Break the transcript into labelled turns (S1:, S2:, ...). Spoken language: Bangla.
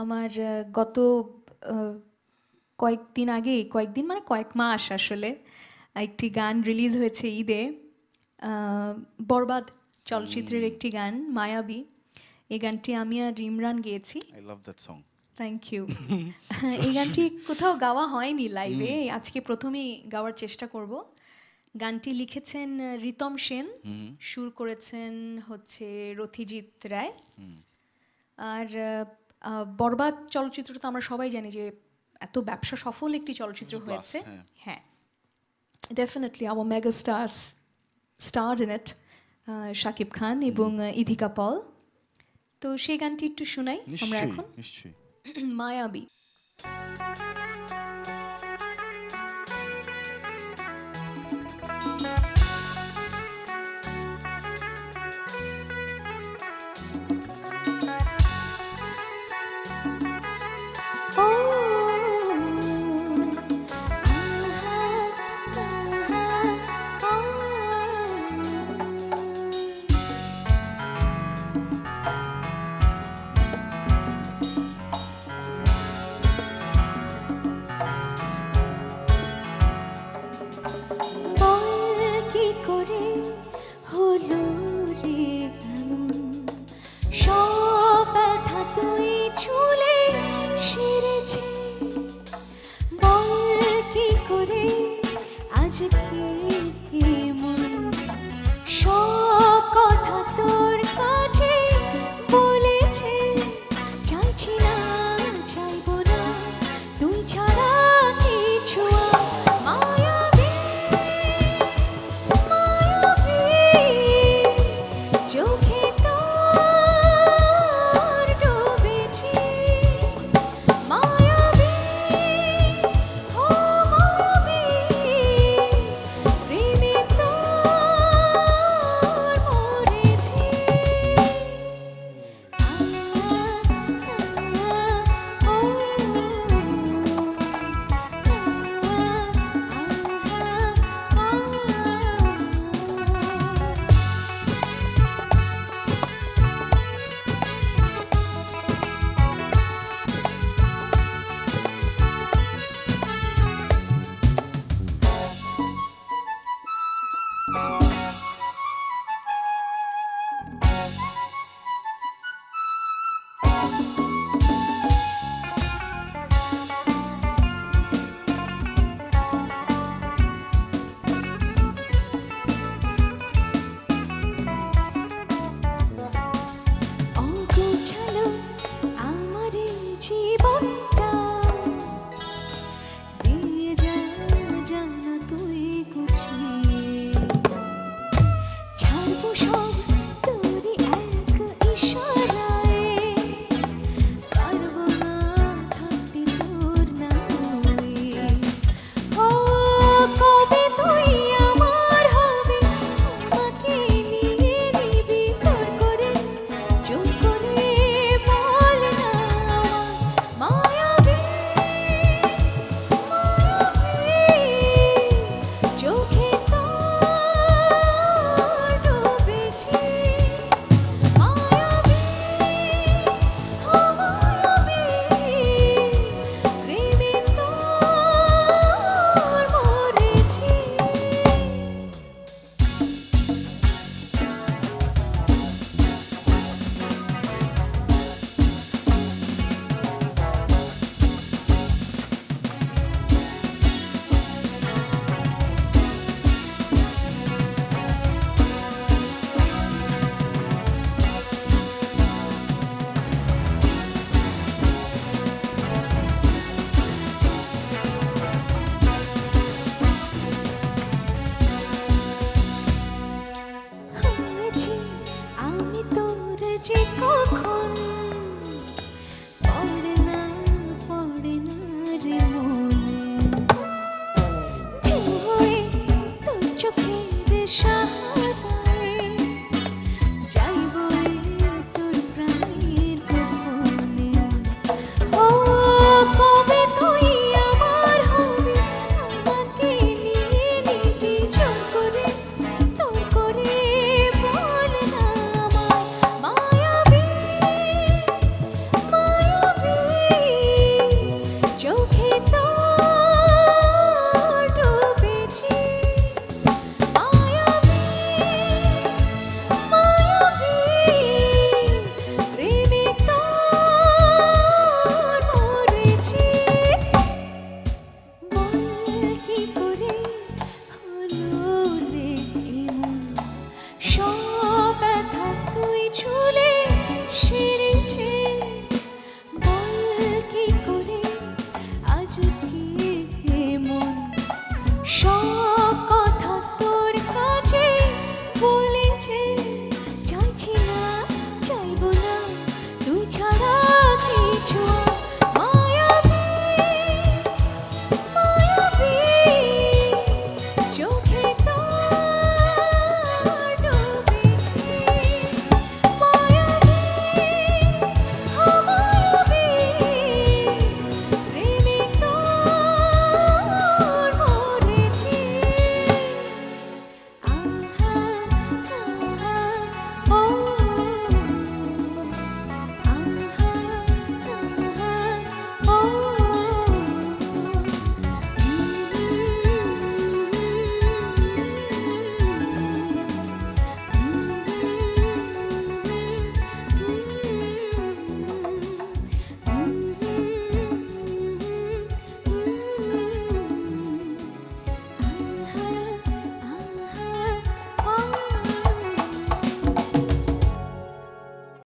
S1: আমার গত কয়েকদিন আগে, কয়েকদিন মানে কয়েক মাস আসলে, একটি গান রিলিজ হয়েছে ঈদে। বরবাদ চলচ্চিত্রের একটি গান মায়াবী। এই গানটি আমি আর ইমরান গেয়েছি।
S2: I love that song.
S1: Thank you. এই গানটি কোথাও গাওয়া হয়নি লাইভে, আজকে প্রথমেই গাওয়ার চেষ্টা করব। গানটি লিখেছেন রিতম সেন, সুর করেছেন হচ্ছে রথিজিৎ রায়। আর বরবাদ চলচ্চিত্রটা তো আমরা সবাই জানি যে এত ব্যবসা সফল একটি চলচ্চিত্র হয়েছে। হ্যাঁ, definitely our mega stars starred in it, Shakib Khan এবং ইধিকা পল। তো সেই গানটি একটু শোনাই আমরা এখন। মায়াবী। জীবন